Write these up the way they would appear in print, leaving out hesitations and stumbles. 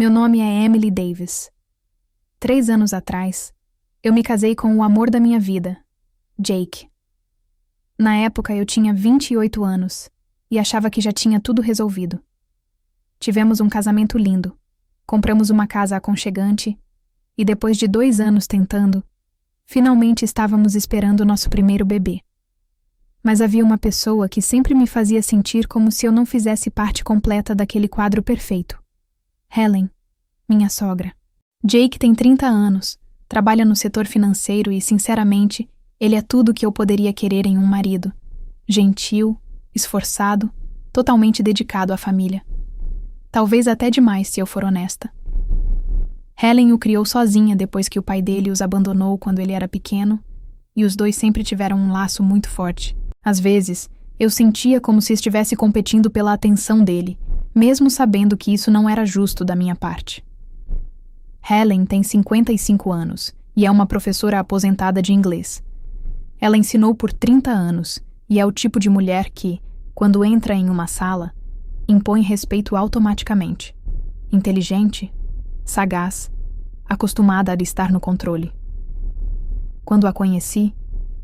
Meu nome é Emily Davis. 3 anos atrás, eu me casei com o amor da minha vida, Jake. Na época eu tinha 28 anos e achava que já tinha tudo resolvido. Tivemos um casamento lindo, compramos uma casa aconchegante e depois de 2 anos tentando, finalmente estávamos esperando o nosso primeiro bebê. Mas havia uma pessoa que sempre me fazia sentir como se eu não fizesse parte completa daquele quadro perfeito. Helen, minha sogra. Jake tem 30 anos, trabalha no setor financeiro e, sinceramente, ele é tudo o que eu poderia querer em um marido. Gentil, esforçado, totalmente dedicado à família. Talvez até demais, se eu for honesta. Helen o criou sozinha depois que o pai dele os abandonou quando ele era pequeno, e os dois sempre tiveram um laço muito forte. Às vezes, eu sentia como se estivesse competindo pela atenção dele, mesmo sabendo que isso não era justo da minha parte. Helen tem 55 anos e é uma professora aposentada de inglês. Ela ensinou por 30 anos e é o tipo de mulher que, quando entra em uma sala, impõe respeito automaticamente. Inteligente, sagaz, acostumada a estar no controle. Quando a conheci,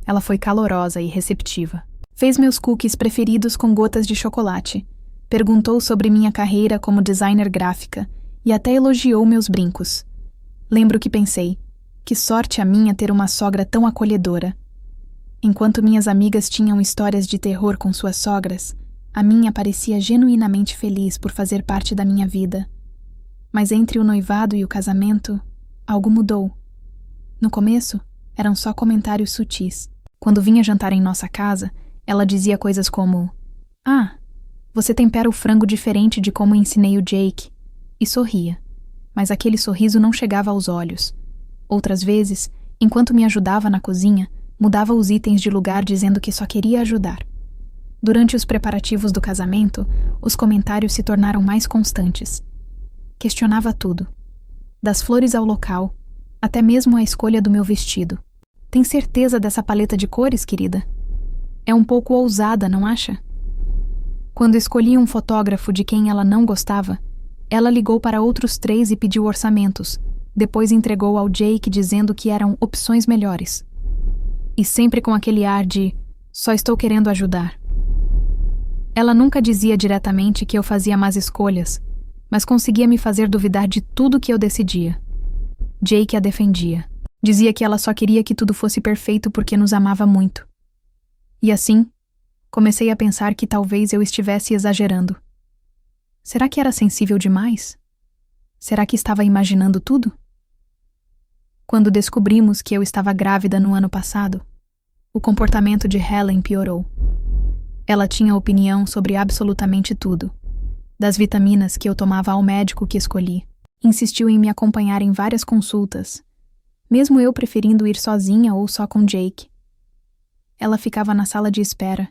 ela foi calorosa e receptiva. Fez meus cookies preferidos com gotas de chocolate, perguntou sobre minha carreira como designer gráfica e até elogiou meus brincos. Lembro que pensei, que sorte a minha ter uma sogra tão acolhedora. Enquanto minhas amigas tinham histórias de terror com suas sogras, a minha parecia genuinamente feliz por fazer parte da minha vida. Mas entre o noivado e o casamento, algo mudou. No começo, eram só comentários sutis. Quando vinha jantar em nossa casa, ela dizia coisas como: "Ah, você tempera o frango diferente de como ensinei o Jake", e sorria. Mas aquele sorriso não chegava aos olhos. Outras vezes, enquanto me ajudava na cozinha, mudava os itens de lugar dizendo que só queria ajudar. Durante os preparativos do casamento, os comentários se tornaram mais constantes. Questionava tudo. Das flores ao local, até mesmo a escolha do meu vestido. "Tem certeza dessa paleta de cores, querida? É um pouco ousada, não acha?" Quando escolhi um fotógrafo de quem ela não gostava, ela ligou para outros 3 e pediu orçamentos. Depois entregou ao Jake dizendo que eram opções melhores. E sempre com aquele ar de: "Só estou querendo ajudar." Ela nunca dizia diretamente que eu fazia más escolhas, mas conseguia me fazer duvidar de tudo que eu decidia. Jake a defendia. Dizia que ela só queria que tudo fosse perfeito porque nos amava muito. E assim, comecei a pensar que talvez eu estivesse exagerando. Será que era sensível demais? Será que estava imaginando tudo? Quando descobrimos que eu estava grávida no ano passado, o comportamento de Helen piorou. Ela tinha opinião sobre absolutamente tudo. Das vitaminas que eu tomava ao médico que escolhi. Insistiu em me acompanhar em várias consultas, mesmo eu preferindo ir sozinha ou só com Jake. Ela ficava na sala de espera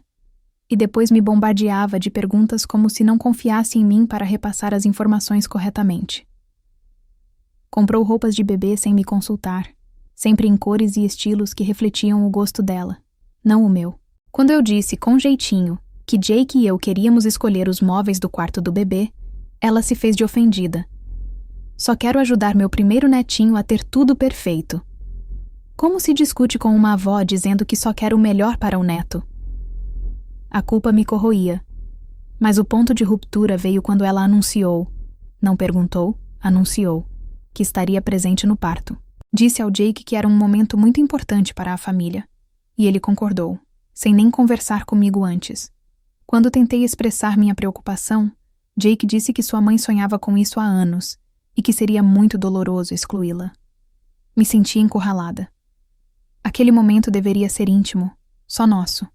e depois me bombardeava de perguntas como se não confiasse em mim para repassar as informações corretamente. Comprou roupas de bebê sem me consultar, sempre em cores e estilos que refletiam o gosto dela, não o meu. Quando eu disse com jeitinho que Jake e eu queríamos escolher os móveis do quarto do bebê, ela se fez de ofendida. "Só quero ajudar meu primeiro netinho a ter tudo perfeito." Como se discute com uma avó dizendo que só quer o melhor para o neto? A culpa me corroía, mas o ponto de ruptura veio quando ela anunciou, não perguntou, anunciou, que estaria presente no parto. Disse ao Jake que era um momento muito importante para a família, e ele concordou, sem nem conversar comigo antes. Quando tentei expressar minha preocupação, Jake disse que sua mãe sonhava com isso há anos e que seria muito doloroso excluí-la. Me senti encurralada. Aquele momento deveria ser íntimo, só nosso.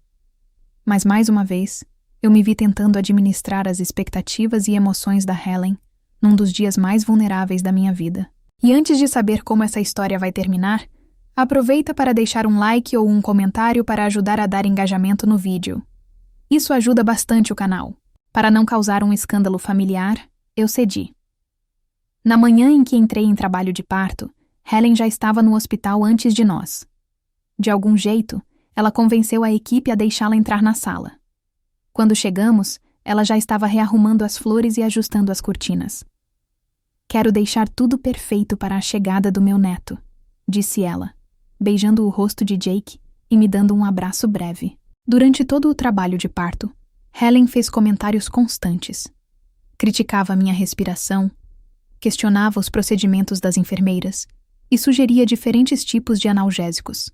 Mas mais uma vez, eu me vi tentando administrar as expectativas e emoções da Helen num dos dias mais vulneráveis da minha vida. E antes de saber como essa história vai terminar, aproveita para deixar um like ou um comentário para ajudar a dar engajamento no vídeo. Isso ajuda bastante o canal. Para não causar um escândalo familiar, eu cedi. Na manhã em que entrei em trabalho de parto, Helen já estava no hospital antes de nós. De algum jeito, ela convenceu a equipe a deixá-la entrar na sala. Quando chegamos, ela já estava rearrumando as flores e ajustando as cortinas. Quero deixar tudo perfeito para a chegada do meu neto, disse ela, beijando o rosto de Jake e me dando um abraço breve. Durante todo o trabalho de parto, Helen fez comentários constantes. Criticava minha respiração, questionava os procedimentos das enfermeiras e sugeria diferentes tipos de analgésicos.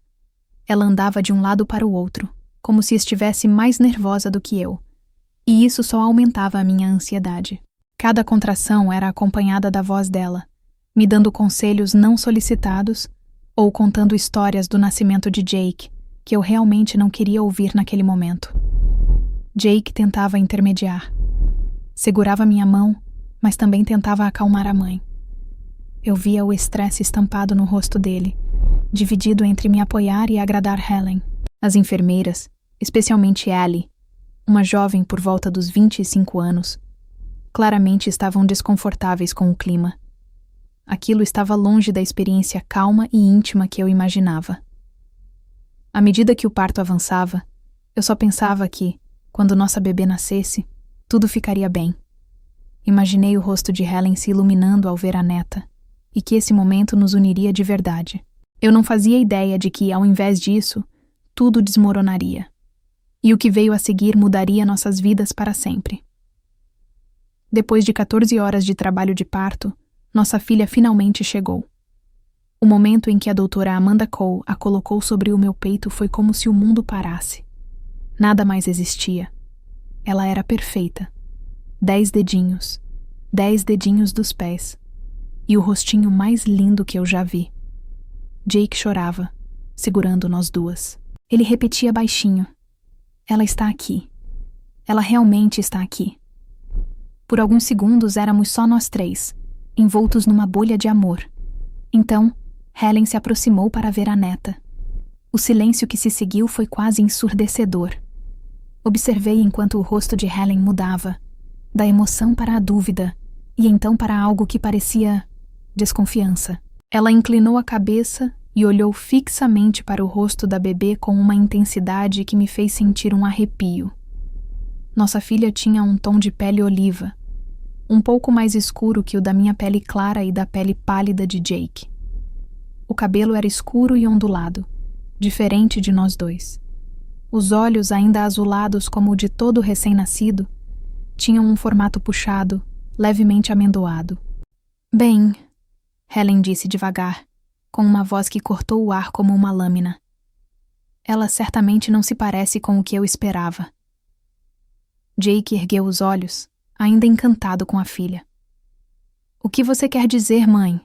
Ela andava de um lado para o outro, como se estivesse mais nervosa do que eu, e isso só aumentava a minha ansiedade. Cada contração era acompanhada da voz dela, me dando conselhos não solicitados ou contando histórias do nascimento de Jake, que eu realmente não queria ouvir naquele momento. Jake tentava intermediar. Segurava minha mão, mas também tentava acalmar a mãe. Eu via o estresse estampado no rosto dele, dividido entre me apoiar e agradar Helen. As enfermeiras, especialmente Allie, uma jovem por volta dos 25 anos, claramente estavam desconfortáveis com o clima. Aquilo estava longe da experiência calma e íntima que eu imaginava. À medida que o parto avançava, eu só pensava que, quando nossa bebê nascesse, tudo ficaria bem. Imaginei o rosto de Helen se iluminando ao ver a neta, e que esse momento nos uniria de verdade. Eu não fazia ideia de que, ao invés disso, tudo desmoronaria. E o que veio a seguir mudaria nossas vidas para sempre. Depois de 14 horas de trabalho de parto, nossa filha finalmente chegou. O momento em que a doutora Amanda Cole a colocou sobre o meu peito foi como se o mundo parasse. Nada mais existia. Ela era perfeita. 10 dedinhos. 10 dedinhos dos pés. E o rostinho mais lindo que eu já vi. Jake chorava, segurando nós duas. Ele repetia baixinho: "Ela está aqui. Ela realmente está aqui." Por alguns segundos éramos só nós três, envoltos numa bolha de amor. Então, Helen se aproximou para ver a neta. O silêncio que se seguiu foi quase ensurdecedor. Observei enquanto o rosto de Helen mudava, da emoção para a dúvida, e então para algo que parecia desconfiança. Ela inclinou a cabeça e olhou fixamente para o rosto da bebê com uma intensidade que me fez sentir um arrepio. Nossa filha tinha um tom de pele oliva, um pouco mais escuro que o da minha pele clara e da pele pálida de Jake. O cabelo era escuro e ondulado, diferente de nós dois. Os olhos, ainda azulados como o de todo recém-nascido, tinham um formato puxado, levemente amendoado. "Bem", Helen disse devagar, com uma voz que cortou o ar como uma lâmina. "Ela certamente não se parece com o que eu esperava." Jake ergueu os olhos, ainda encantado com a filha. "O que você quer dizer, mãe?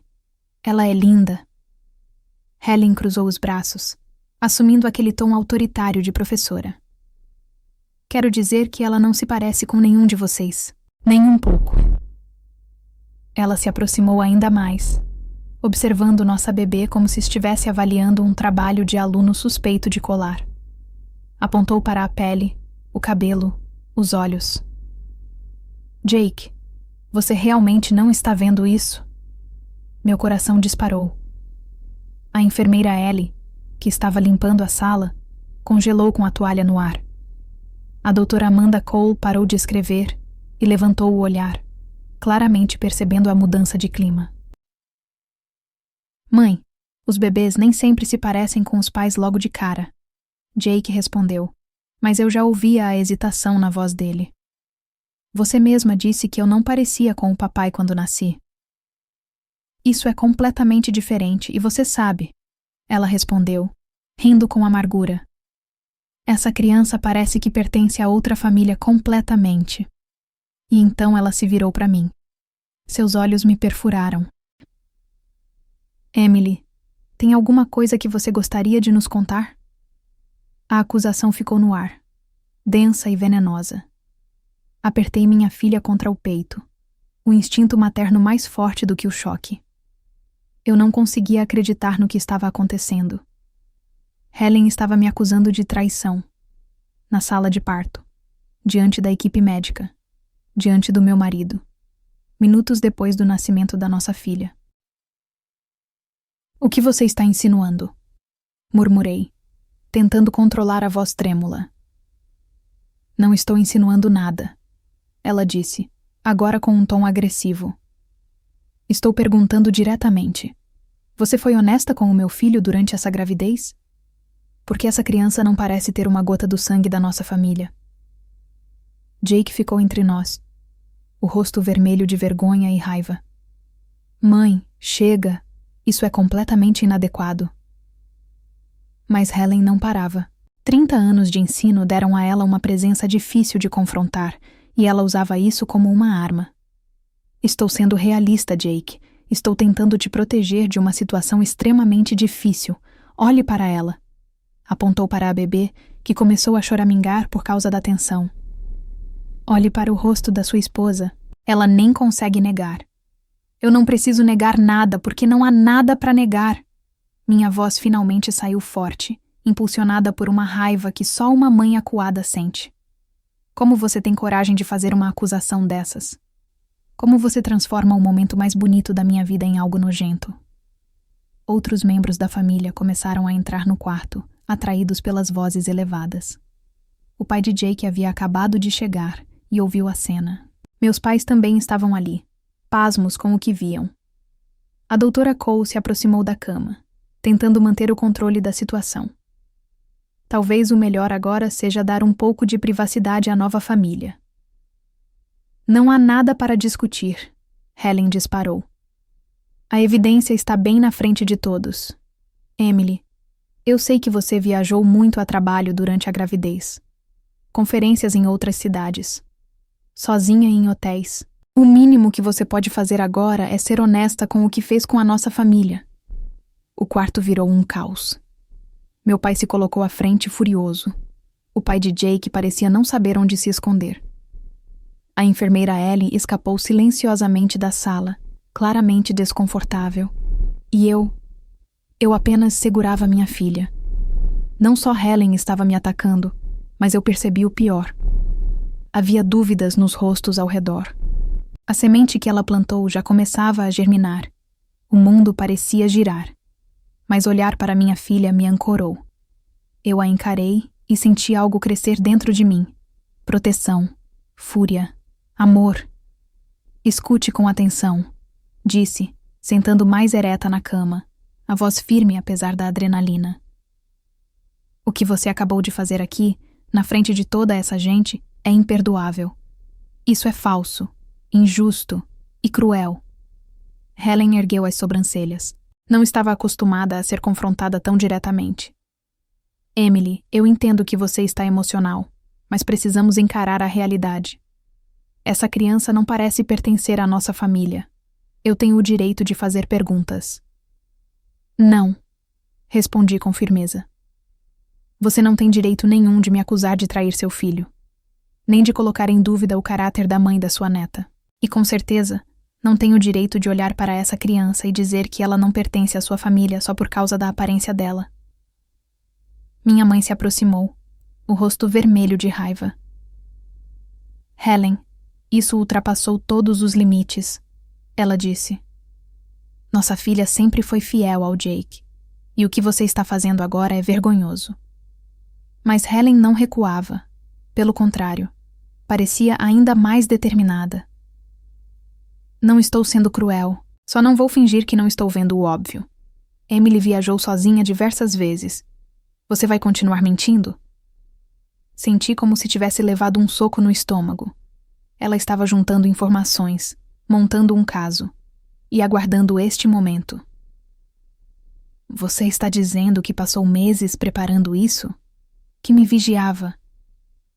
Ela é linda." Helen cruzou os braços, assumindo aquele tom autoritário de professora. "Quero dizer que ela não se parece com nenhum de vocês, nem um pouco." Ela se aproximou ainda mais, observando nossa bebê como se estivesse avaliando um trabalho de aluno suspeito de colar. Apontou para a pele, o cabelo, os olhos. "Jake, você realmente não está vendo isso?" Meu coração disparou. A enfermeira Ellie, que estava limpando a sala, congelou com a toalha no ar. A doutora Amanda Cole parou de escrever e levantou o olhar, claramente percebendo a mudança de clima. "Mãe, os bebês nem sempre se parecem com os pais logo de cara." Jake respondeu, mas eu já ouvia a hesitação na voz dele. "Você mesma disse que eu não parecia com o papai quando nasci." "Isso é completamente diferente e você sabe," ela respondeu, rindo com amargura. "Essa criança parece que pertence a outra família completamente." E então ela se virou para mim. Seus olhos me perfuraram. "Emily, tem alguma coisa que você gostaria de nos contar?" A acusação ficou no ar, densa e venenosa. Apertei minha filha contra o peito, o instinto materno mais forte do que o choque. Eu não conseguia acreditar no que estava acontecendo. Helen estava me acusando de traição. Na sala de parto, diante da equipe médica, diante do meu marido, minutos depois do nascimento da nossa filha. "O que você está insinuando?" murmurei, tentando controlar a voz trêmula. "Não estou insinuando nada," ela disse, agora com um tom agressivo. Estou perguntando diretamente. Você foi honesta com o meu filho durante essa gravidez? Porque essa criança não parece ter uma gota do sangue da nossa família. Jake ficou entre nós, o rosto vermelho de vergonha e raiva. Mãe, chega! Isso é completamente inadequado. Mas Helen não parava. 30 anos de ensino deram a ela uma presença difícil de confrontar, e ela usava isso como uma arma. Estou sendo realista, Jake. Estou tentando te proteger de uma situação extremamente difícil. Olhe para ela. Apontou para a bebê, que começou a choramingar por causa da tensão. Olhe para o rosto da sua esposa. Ela nem consegue negar. Eu não preciso negar nada, porque não há nada para negar. Minha voz finalmente saiu forte, impulsionada por uma raiva que só uma mãe acuada sente. Como você tem coragem de fazer uma acusação dessas? Como você transforma o momento mais bonito da minha vida em algo nojento? Outros membros da família começaram a entrar no quarto, atraídos pelas vozes elevadas. O pai de Jake havia acabado de chegar e ouviu a cena. Meus pais também estavam ali, pasmos com o que viam. A doutora Cole se aproximou da cama, tentando manter o controle da situação. Talvez o melhor agora seja dar um pouco de privacidade à nova família. Não há nada para discutir, Helen disparou. A evidência está bem na frente de todos. Emily, eu sei que você viajou muito a trabalho durante a gravidez. Conferências em outras cidades. Sozinha em hotéis. O mínimo que você pode fazer agora é ser honesta com o que fez com a nossa família. O quarto virou um caos. Meu pai se colocou à frente furioso. O pai de Jake parecia não saber onde se esconder. A enfermeira Ellie escapou silenciosamente da sala, claramente desconfortável. E eu apenas segurava minha filha. Não só Helen estava me atacando, mas eu percebi o pior. Havia dúvidas nos rostos ao redor. A semente que ela plantou já começava a germinar. O mundo parecia girar. Mas olhar para minha filha me ancorou. Eu a encarei e senti algo crescer dentro de mim. Proteção, fúria, amor. Escute com atenção, disse, sentando mais ereta na cama, a voz firme apesar da adrenalina. O que você acabou de fazer aqui, na frente de toda essa gente, é imperdoável. Isso é falso, injusto e cruel. Helen ergueu as sobrancelhas. Não estava acostumada a ser confrontada tão diretamente. Emily, eu entendo que você está emocional, mas precisamos encarar a realidade. Essa criança não parece pertencer à nossa família. Eu tenho o direito de fazer perguntas. Não, respondi com firmeza. Você não tem direito nenhum de me acusar de trair seu filho, nem de colocar em dúvida o caráter da mãe da sua neta. E com certeza, não tenho o direito de olhar para essa criança e dizer que ela não pertence à sua família só por causa da aparência dela. Minha mãe se aproximou, o rosto vermelho de raiva. Helen, isso ultrapassou todos os limites, ela disse. Nossa filha sempre foi fiel ao Jake, e o que você está fazendo agora é vergonhoso. Mas Helen não recuava. Pelo contrário, parecia ainda mais determinada. Não estou sendo cruel. Só não vou fingir que não estou vendo o óbvio. Emily viajou sozinha diversas vezes. Você vai continuar mentindo? Senti como se tivesse levado um soco no estômago. Ela estava juntando informações, montando um caso, e aguardando este momento. Você está dizendo que passou meses preparando isso? Que me vigiava?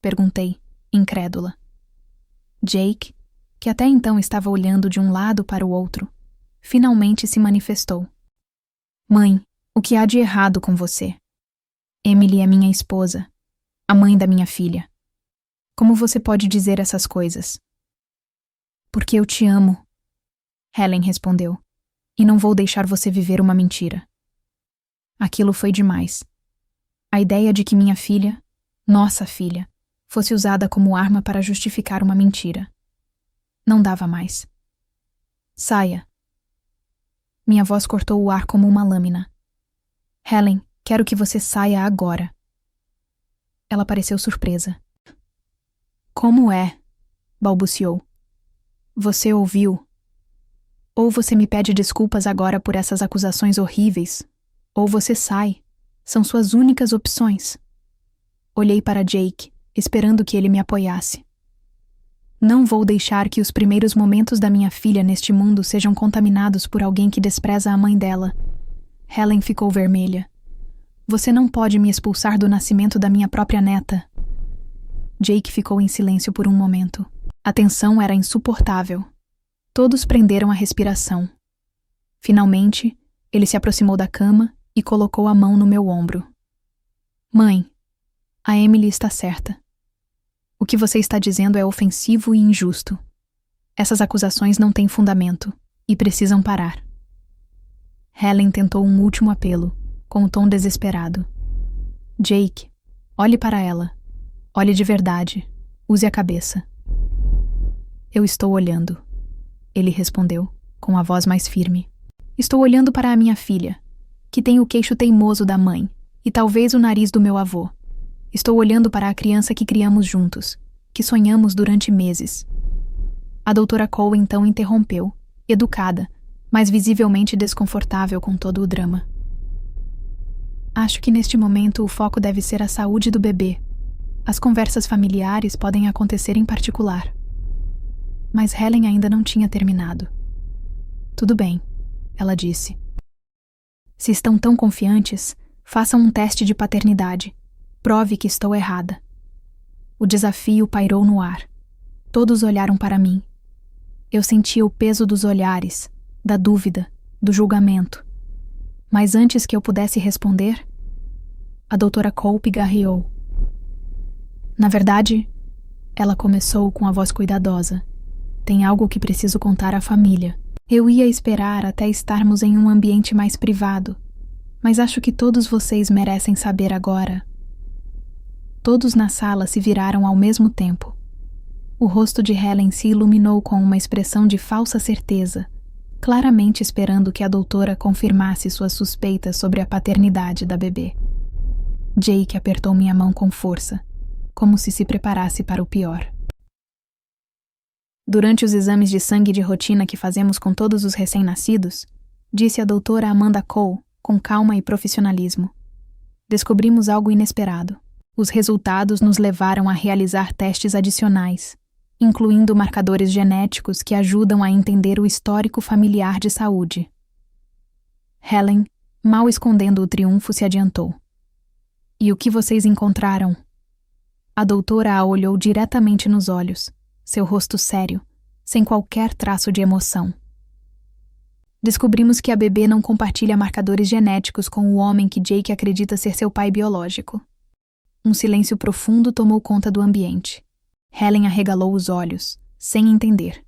Perguntei, incrédula. Jake, que até então estava olhando de um lado para o outro, finalmente se manifestou. Mãe, o que há de errado com você? Emily é minha esposa, a mãe da minha filha. Como você pode dizer essas coisas? Porque eu te amo, Helen respondeu, e não vou deixar você viver uma mentira. Aquilo foi demais. A ideia de que minha filha, nossa filha, fosse usada como arma para justificar uma mentira. Não dava mais. Saia. Minha voz cortou o ar como uma lâmina. Helen, quero que você saia agora. Ela pareceu surpresa. Como é? Balbuciou. Você ouviu? Ou você me pede desculpas agora por essas acusações horríveis, ou você sai. São suas únicas opções. Olhei para Jake, esperando que ele me apoiasse. Não vou deixar que os primeiros momentos da minha filha neste mundo sejam contaminados por alguém que despreza a mãe dela. Helen ficou vermelha. Você não pode me expulsar do nascimento da minha própria neta. Jake ficou em silêncio por um momento. A tensão era insuportável. Todos prenderam a respiração. Finalmente, ele se aproximou da cama e colocou a mão no meu ombro. Mãe, a Emily está certa. O que você está dizendo é ofensivo e injusto. Essas acusações não têm fundamento e precisam parar. Helen tentou um último apelo, com um tom desesperado. Jake, olhe para ela. Olhe de verdade. Use a cabeça. Eu estou olhando. Ele respondeu, com a voz mais firme. Estou olhando para a minha filha, que tem o queixo teimoso da mãe e talvez o nariz do meu avô. Estou olhando para a criança que criamos juntos, que sonhamos durante meses. A doutora Cole então interrompeu, educada, mas visivelmente desconfortável com todo o drama. Acho que neste momento o foco deve ser a saúde do bebê. As conversas familiares podem acontecer em particular. Mas Helen ainda não tinha terminado. Tudo bem, ela disse. Se estão tão confiantes, façam um teste de paternidade. Prove que estou errada. O desafio pairou no ar. Todos olharam para mim. Eu sentia o peso dos olhares, da dúvida, do julgamento. Mas antes que eu pudesse responder, a doutora Cole pigarreou. Na verdade, ela começou com a voz cuidadosa. Tem algo que preciso contar à família. Eu ia esperar até estarmos em um ambiente mais privado, mas acho que todos vocês merecem saber agora. Todos na sala se viraram ao mesmo tempo. O rosto de Helen se iluminou com uma expressão de falsa certeza, claramente esperando que a doutora confirmasse suas suspeitas sobre a paternidade da bebê. Jake apertou minha mão com força, como se preparasse para o pior. Durante os exames de sangue de rotina que fazemos com todos os recém-nascidos, disse a doutora Amanda Cole, com calma e profissionalismo. Descobrimos algo inesperado. Os resultados nos levaram a realizar testes adicionais, incluindo marcadores genéticos que ajudam a entender o histórico familiar de saúde. Helen, mal escondendo o triunfo, se adiantou. E o que vocês encontraram? A doutora a olhou diretamente nos olhos, seu rosto sério, sem qualquer traço de emoção. Descobrimos que a bebê não compartilha marcadores genéticos com o homem que Jake acredita ser seu pai biológico. Um silêncio profundo tomou conta do ambiente. Helen arregalou os olhos, sem entender.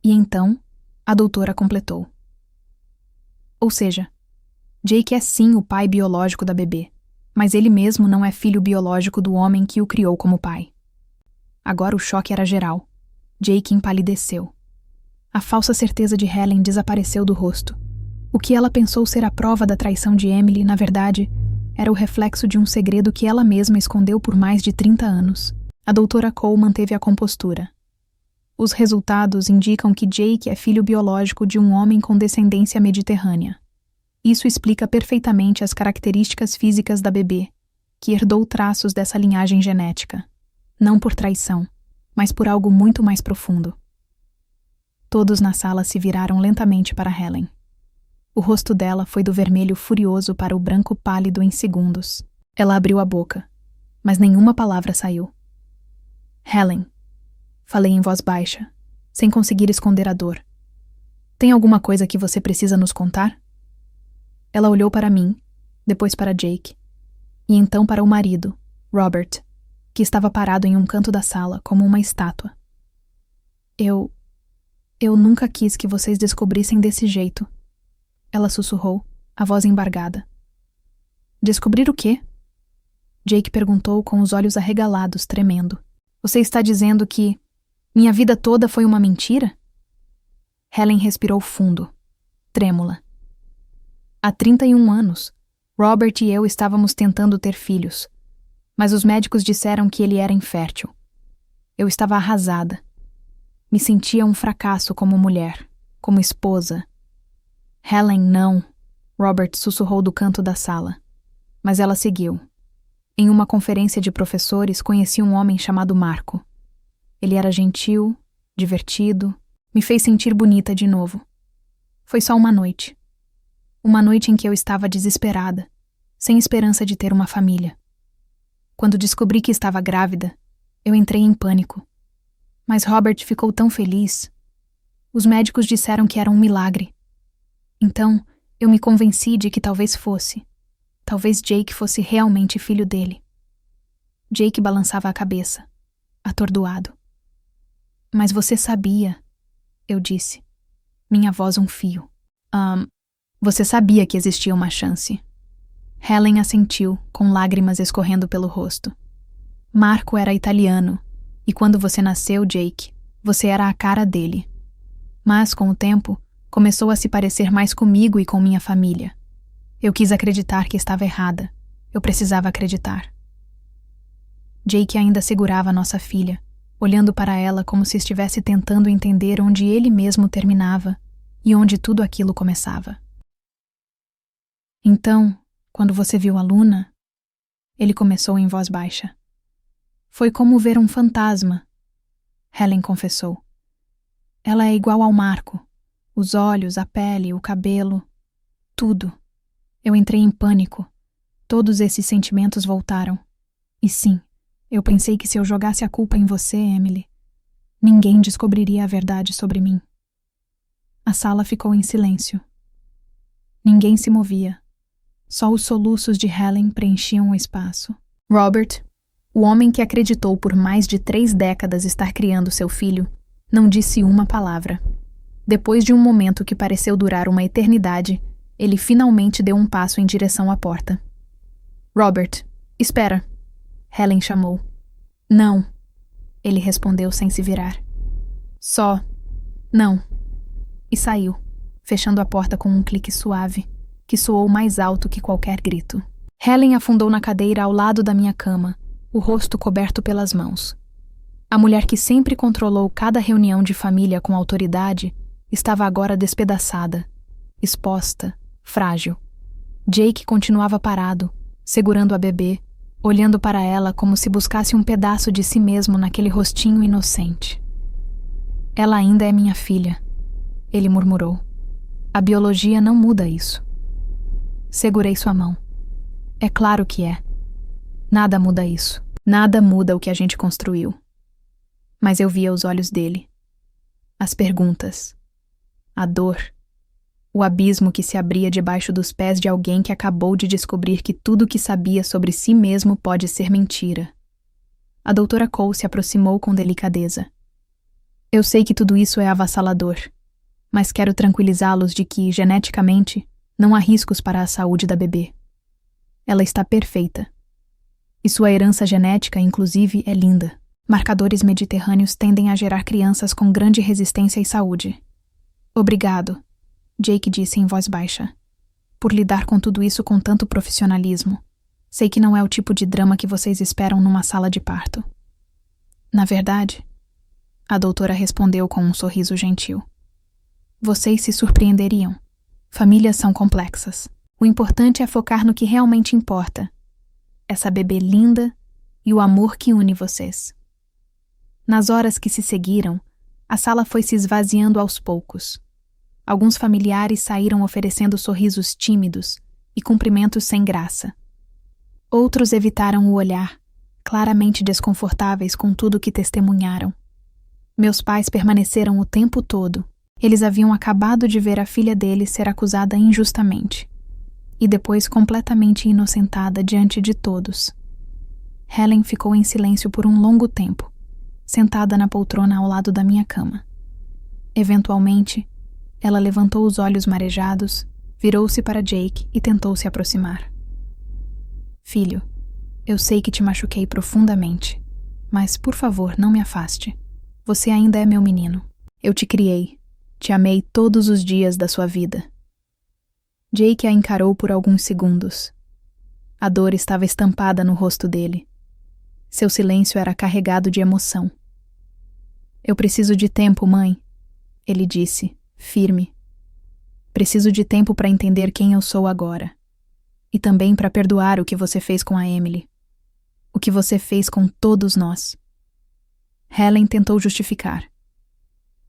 E então, a doutora completou. Ou seja, Jake é sim o pai biológico da bebê, mas ele mesmo não é filho biológico do homem que o criou como pai. Agora o choque era geral. Jake empalideceu. A falsa certeza de Helen desapareceu do rosto. O que ela pensou ser a prova da traição de Emily, na verdade, era o reflexo de um segredo que ela mesma escondeu por mais de 30 anos. A doutora Cole manteve a compostura. Os resultados indicam que Jake é filho biológico de um homem com descendência mediterrânea. Isso explica perfeitamente as características físicas da bebê, que herdou traços dessa linhagem genética. Não por traição, mas por algo muito mais profundo. Todos na sala se viraram lentamente para Helen. O rosto dela foi do vermelho furioso para o branco pálido em segundos. Ela abriu a boca, mas nenhuma palavra saiu. Helen, falei em voz baixa, sem conseguir esconder a dor. Tem alguma coisa que você precisa nos contar? Ela olhou para mim, depois para Jake, e então para o marido, Robert, que estava parado em um canto da sala, como uma estátua. Eu nunca quis que vocês descobrissem desse jeito. Ela sussurrou, a voz embargada. Descobrir o quê? Jake perguntou com os olhos arregalados, tremendo. Você está dizendo que minha vida toda foi uma mentira? Helen respirou fundo, trêmula. Há 31 anos, Robert e eu estávamos tentando ter filhos, mas os médicos disseram que ele era infértil. Eu estava arrasada. Me sentia um fracasso como mulher, como esposa. Helen, não, Robert sussurrou do canto da sala. Mas ela seguiu. Em uma conferência de professores, conheci um homem chamado Marco. Ele era gentil, divertido, me fez sentir bonita de novo. Foi só uma noite. Uma noite em que eu estava desesperada, sem esperança de ter uma família. Quando descobri que estava grávida, eu entrei em pânico. Mas Robert ficou tão feliz. Os médicos disseram que era um milagre. Então, eu me convenci de que talvez fosse. Talvez Jake fosse realmente filho dele. Jake balançava a cabeça, atordoado. Mas você sabia, eu disse. Minha voz um fio. Você sabia que existia uma chance. Helen assentiu, com lágrimas escorrendo pelo rosto. Marco era italiano, e quando você nasceu, Jake, você era a cara dele. Mas, com o tempo, começou a se parecer mais comigo e com minha família. Eu quis acreditar que estava errada. Eu precisava acreditar. Jake ainda segurava nossa filha, olhando para ela como se estivesse tentando entender onde ele mesmo terminava e onde tudo aquilo começava. Então, quando você viu a Luna, ele começou em voz baixa. Foi como ver um fantasma, Helen confessou. Ela é igual ao Marco. Os olhos, a pele, o cabelo, tudo. Eu entrei em pânico. Todos esses sentimentos voltaram. E sim, eu pensei que se eu jogasse a culpa em você, Emily, ninguém descobriria a verdade sobre mim. A sala ficou em silêncio. Ninguém se movia. Só os soluços de Helen preenchiam o espaço. Robert, o homem que acreditou por mais de 3 décadas estar criando seu filho, não disse uma palavra. Depois de um momento que pareceu durar uma eternidade, ele finalmente deu um passo em direção à porta. Robert, espera, Helen chamou. Não, ele respondeu sem se virar. Só, não. E saiu, fechando a porta com um clique suave, que soou mais alto que qualquer grito. Helen afundou na cadeira ao lado da minha cama, o rosto coberto pelas mãos. A mulher que sempre controlou cada reunião de família com autoridade estava agora despedaçada, exposta, frágil. Jake continuava parado, segurando a bebê, olhando para ela como se buscasse um pedaço de si mesmo naquele rostinho inocente. Ela ainda é minha filha, ele murmurou. A biologia não muda isso. Segurei sua mão. É claro que é. Nada muda isso. Nada muda o que a gente construiu. Mas eu via os olhos dele. As perguntas. A dor. O abismo que se abria debaixo dos pés de alguém que acabou de descobrir que tudo o que sabia sobre si mesmo pode ser mentira. A doutora Cole se aproximou com delicadeza. Eu sei que tudo isso é avassalador, mas quero tranquilizá-los de que, geneticamente, não há riscos para a saúde da bebê. Ela está perfeita. E sua herança genética, inclusive, é linda. Marcadores mediterrâneos tendem a gerar crianças com grande resistência e saúde. Obrigado, Jake disse em voz baixa, por lidar com tudo isso com tanto profissionalismo. Sei que não é o tipo de drama que vocês esperam numa sala de parto. Na verdade, a doutora respondeu com um sorriso gentil. Vocês se surpreenderiam. Famílias são complexas. O importante é focar no que realmente importa. Essa bebê linda e o amor que une vocês. Nas horas que se seguiram, a sala foi se esvaziando aos poucos. Alguns familiares saíram oferecendo sorrisos tímidos e cumprimentos sem graça. Outros evitaram o olhar, claramente desconfortáveis com tudo que testemunharam. Meus pais permaneceram o tempo todo. Eles haviam acabado de ver a filha deles ser acusada injustamente. E depois completamente inocentada diante de todos. Helen ficou em silêncio por um longo tempo, sentada na poltrona ao lado da minha cama. Eventualmente, ela levantou os olhos marejados, virou-se para Jake e tentou se aproximar. Filho, eu sei que te machuquei profundamente, mas, por favor, não me afaste. Você ainda é meu menino. Eu te criei, te amei todos os dias da sua vida. Jake a encarou por alguns segundos. A dor estava estampada no rosto dele. Seu silêncio era carregado de emoção. Eu preciso de tempo, mãe, ele disse, firme. Preciso de tempo para entender quem eu sou agora. E também para perdoar o que você fez com a Emily. O que você fez com todos nós. Helen tentou justificar.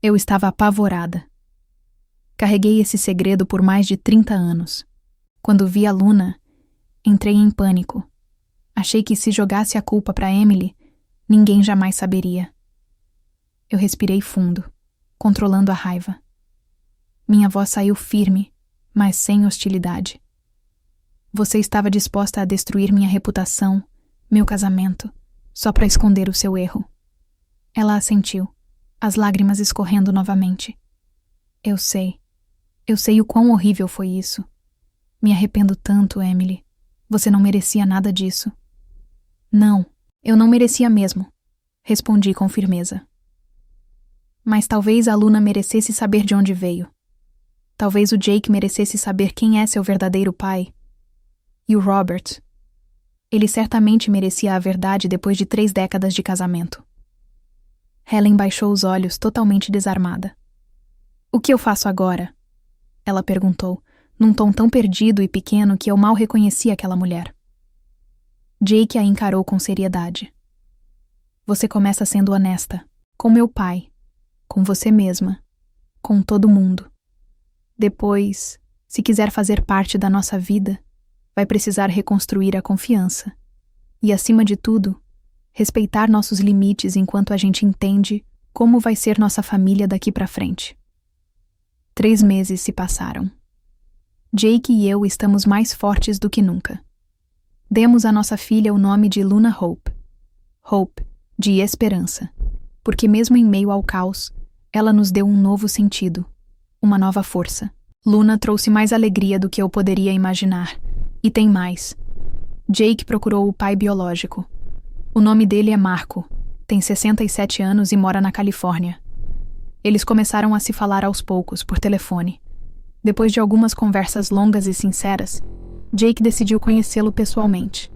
Eu estava apavorada. Carreguei esse segredo por mais de 30 anos. Quando vi a Luna, entrei em pânico. Achei que se jogasse a culpa para Emily, ninguém jamais saberia. Eu respirei fundo, controlando a raiva. Minha voz saiu firme, mas sem hostilidade. Você estava disposta a destruir minha reputação, meu casamento, só para esconder o seu erro. Ela assentiu, as lágrimas escorrendo novamente. Eu sei o quão horrível foi isso. Me arrependo tanto, Emily. Você não merecia nada disso. Não, eu não merecia mesmo, respondi com firmeza. Mas talvez a Luna merecesse saber de onde veio. Talvez o Jake merecesse saber quem é seu verdadeiro pai. E o Robert. Ele certamente merecia a verdade depois de 3 décadas de casamento. Helen baixou os olhos, totalmente desarmada. O que eu faço agora? Ela perguntou, num tom tão perdido e pequeno que eu mal reconheci aquela mulher. Jake a encarou com seriedade. Você começa sendo honesta, com meu pai, com você mesma, com todo mundo. Depois, se quiser fazer parte da nossa vida, vai precisar reconstruir a confiança. E, acima de tudo, respeitar nossos limites enquanto a gente entende como vai ser nossa família daqui pra frente. 3 meses se passaram. Jake e eu estamos mais fortes do que nunca. Demos à nossa filha o nome de Luna Hope. Hope, de esperança. Porque mesmo em meio ao caos, ela nos deu um novo sentido, uma nova força. Luna trouxe mais alegria do que eu poderia imaginar. E tem mais. Jake procurou o pai biológico. O nome dele é Marco, tem 67 anos e mora na Califórnia. Eles começaram a se falar aos poucos, por telefone. Depois de algumas conversas longas e sinceras, Jake decidiu conhecê-lo pessoalmente.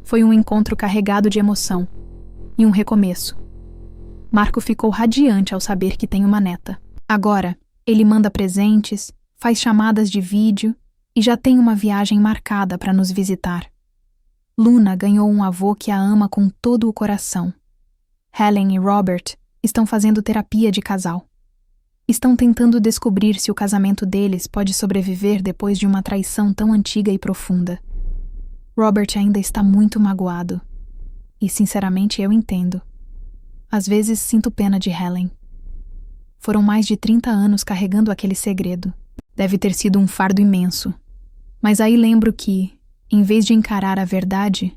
Foi um encontro carregado de emoção e um recomeço. Marco ficou radiante ao saber que tem uma neta. Agora, ele manda presentes, faz chamadas de vídeo e já tem uma viagem marcada para nos visitar. Luna ganhou um avô que a ama com todo o coração. Helen e Robert estão fazendo terapia de casal. Estão tentando descobrir se o casamento deles pode sobreviver depois de uma traição tão antiga e profunda. Robert ainda está muito magoado. E, sinceramente, eu entendo. Às vezes sinto pena de Helen. Foram mais de 30 anos carregando aquele segredo. Deve ter sido um fardo imenso. Mas aí lembro que, em vez de encarar a verdade,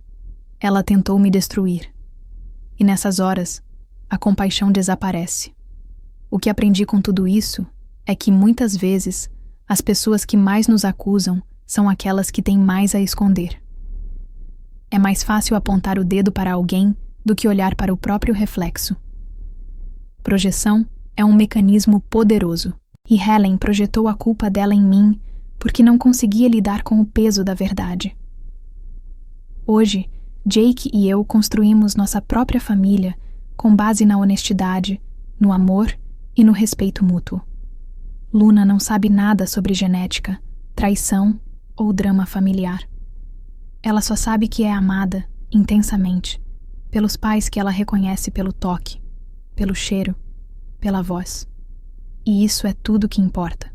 ela tentou me destruir. E nessas horas, a compaixão desaparece. O que aprendi com tudo isso é que, muitas vezes, as pessoas que mais nos acusam são aquelas que têm mais a esconder. É mais fácil apontar o dedo para alguém do que olhar para o próprio reflexo. Projeção é um mecanismo poderoso, e Helen projetou a culpa dela em mim porque não conseguia lidar com o peso da verdade. Hoje, Jake e eu construímos nossa própria família com base na honestidade, no amor e no respeito mútuo. Luna não sabe nada sobre genética, traição ou drama familiar. Ela só sabe que é amada, intensamente, pelos pais que ela reconhece pelo toque, pelo cheiro, pela voz. E isso é tudo que importa.